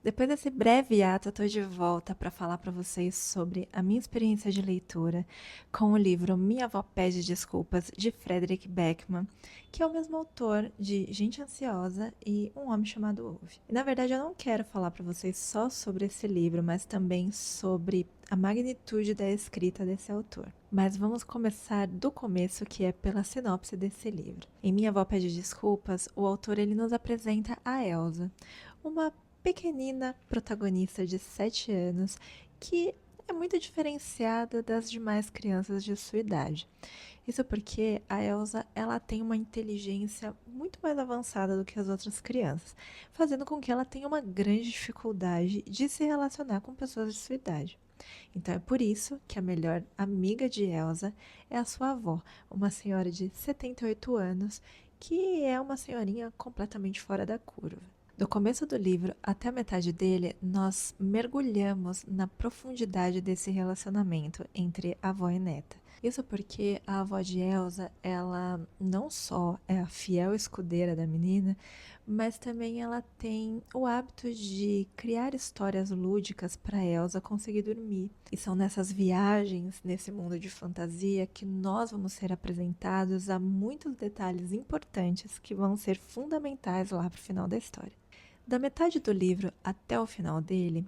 Depois desse breve ato, eu tô de volta para falar para vocês sobre a minha experiência de leitura com o livro Minha Avó Pede Desculpas, de Frederick Backman, que é o mesmo autor de Gente Ansiosa e Um Homem Chamado Ove. E na verdade eu não quero falar para vocês só sobre esse livro, mas também sobre a magnitude da escrita desse autor. Mas vamos começar do começo, que é pela sinopse desse livro. Em Minha Avó Pede Desculpas, o autor ele nos apresenta a Elsa, uma pequenina protagonista de 7 anos que é muito diferenciada das demais crianças de sua idade. Isso porque a Elsa ela tem uma inteligência muito mais avançada do que as outras crianças, fazendo com que ela tenha uma grande dificuldade de se relacionar com pessoas de sua idade. Então é por isso que a melhor amiga de Elsa é a sua avó, uma senhora de 78 anos, que é uma senhorinha completamente fora da curva. Do começo do livro até a metade dele, nós mergulhamos na profundidade desse relacionamento entre avó e neta. Isso porque a avó de Elsa, ela não só é a fiel escudeira da menina, mas também ela tem o hábito de criar histórias lúdicas para Elsa conseguir dormir. E são nessas viagens, nesse mundo de fantasia, que nós vamos ser apresentados a muitos detalhes importantes que vão ser fundamentais lá para o final da história. Da metade do livro até o final dele,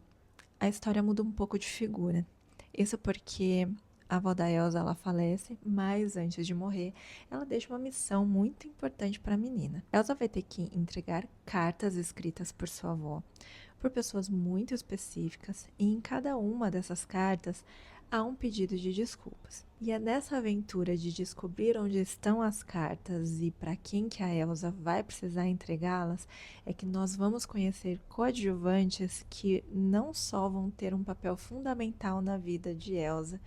a história muda um pouco de figura. Isso porque a avó da Elsa ela falece, mas antes de morrer, ela deixa uma missão muito importante para a menina. Elsa vai ter que entregar cartas escritas por sua avó, por pessoas muito específicas, e em cada uma dessas cartas há um pedido de desculpas. E é nessa aventura de descobrir onde estão as cartas e para quem que a Elsa vai precisar entregá-las, é que nós vamos conhecer coadjuvantes que não só vão ter um papel fundamental na vida de Elsa,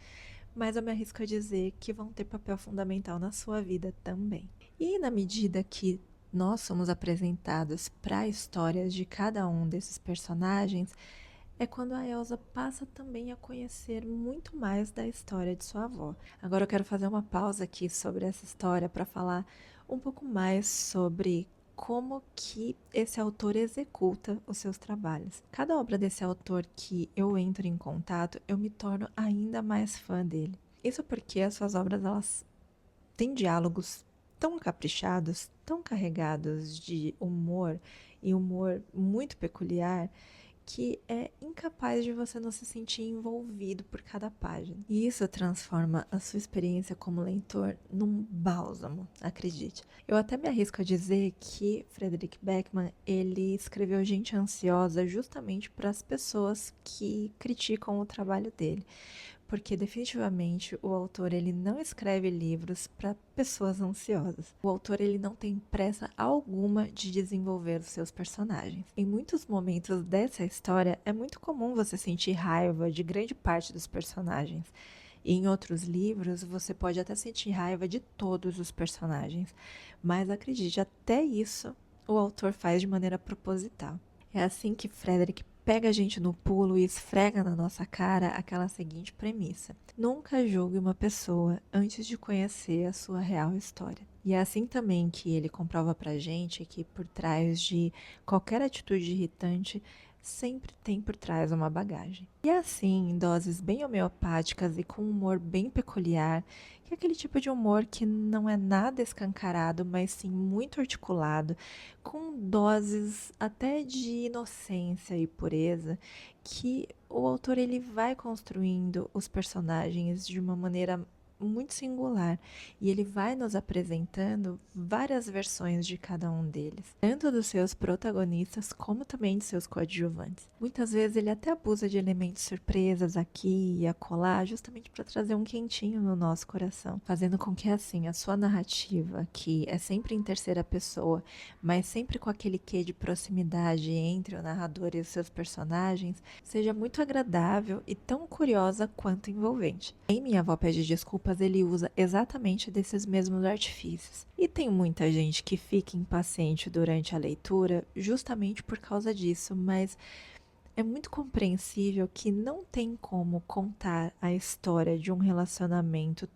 mas eu me arrisco a dizer que vão ter papel fundamental na sua vida também. E na medida que nós somos apresentados para histórias de cada um desses personagens, é quando a Elsa passa também a conhecer muito mais da história de sua avó. Agora eu quero fazer uma pausa aqui sobre essa história para falar um pouco mais sobre como que esse autor executa os seus trabalhos. Cada obra desse autor que eu entro em contato, eu me torno ainda mais fã dele. Isso porque as suas obras elas têm diálogos tão caprichados, tão carregados de humor e humor muito peculiar que é incapaz de você não se sentir envolvido por cada página. E isso transforma a sua experiência como leitor num bálsamo, acredite. Eu até me arrisco a dizer que Frederick Backman, ele escreveu Gente Ansiosa justamente para as pessoas que criticam o trabalho dele, porque definitivamente o autor ele não escreve livros para pessoas ansiosas. O autor ele não tem pressa alguma de desenvolver os seus personagens. Em muitos momentos dessa história é muito comum você sentir raiva de grande parte dos personagens. E em outros livros você pode até sentir raiva de todos os personagens, mas acredite, até isso o autor faz de maneira proposital. É assim que Frederick pega a gente no pulo e esfrega na nossa cara aquela seguinte premissa: nunca julgue uma pessoa antes de conhecer a sua real história. E é assim também que ele comprova pra gente que por trás de qualquer atitude irritante sempre tem por trás uma bagagem. E é assim, em doses bem homeopáticas e com um humor bem peculiar, que é aquele tipo de humor que não é nada escancarado, mas sim muito articulado, com doses até de inocência e pureza, que o autor ele vai construindo os personagens de uma maneira muito singular e ele vai nos apresentando várias versões de cada um deles, tanto dos seus protagonistas como também de seus coadjuvantes. Muitas vezes ele até abusa de elementos surpresas aqui e acolá, justamente para trazer um quentinho no nosso coração, fazendo com que assim a sua narrativa, que é sempre em terceira pessoa, mas sempre com aquele quê de proximidade entre o narrador e os seus personagens, seja muito agradável e tão curiosa quanto envolvente. Em Minha Avó Pede Desculpas, ele usa exatamente desses mesmos artifícios. E tem muita gente que fica impaciente durante a leitura justamente por causa disso, mas é muito compreensível que não tem como contar a história de um relacionamento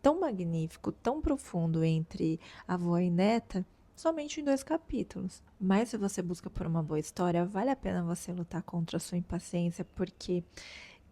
tão magnífico, tão profundo entre avó e neta, somente em 2 capítulos. Mas se você busca por uma boa história, vale a pena você lutar contra a sua impaciência, porque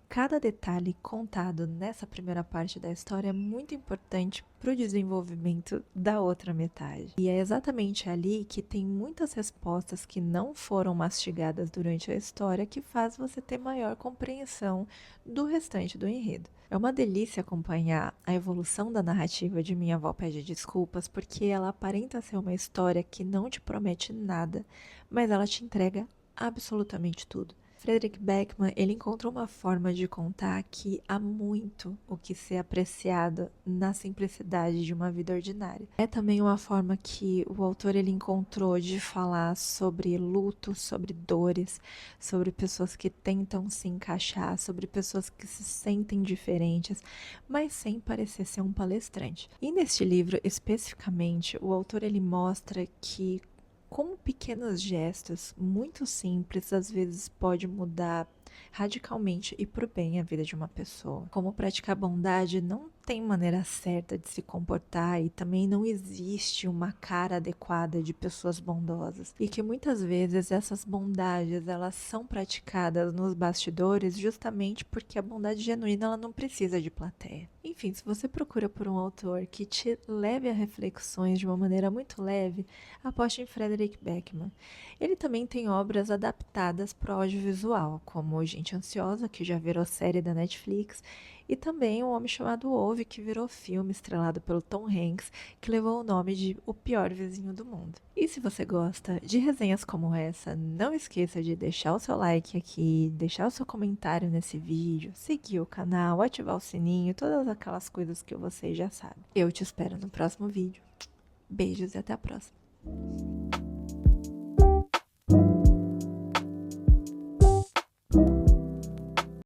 cada detalhe contado nessa primeira parte da história é muito importante para o desenvolvimento da outra metade. E é exatamente ali que tem muitas respostas que não foram mastigadas durante a história que faz você ter maior compreensão do restante do enredo. É uma delícia acompanhar a evolução da narrativa de Minha Avó Pede Desculpas, porque ela aparenta ser uma história que não te promete nada, mas ela te entrega absolutamente tudo. Frederick Backman, ele encontrou uma forma de contar que há muito o que ser apreciado na simplicidade de uma vida ordinária. É também uma forma que o autor ele encontrou de falar sobre luto, sobre dores, sobre pessoas que tentam se encaixar, sobre pessoas que se sentem diferentes, mas sem parecer ser um palestrante. E neste livro, especificamente, o autor ele mostra que como pequenos gestos muito simples às vezes pode mudar radicalmente e para o bem a vida de uma pessoa. Como praticar bondade não tem maneira certa de se comportar e também não existe uma cara adequada de pessoas bondosas. E que muitas vezes essas bondades elas são praticadas nos bastidores justamente porque a bondade genuína ela não precisa de plateia. Enfim, se você procura por um autor que te leve a reflexões de uma maneira muito leve, aposte em Frederick Backman. Ele também tem obras adaptadas para o audiovisual, como Gente Ansiosa, que já virou série da Netflix, e também Um Homem Chamado Ove, que virou filme estrelado pelo Tom Hanks, que levou o nome de O Pior Vizinho do Mundo. E se você gosta de resenhas como essa, não esqueça de deixar o seu like aqui, deixar o seu comentário nesse vídeo, seguir o canal, ativar o sininho, todas aquelas coisas que você já sabe. Eu te espero no próximo vídeo. Beijos e até a próxima!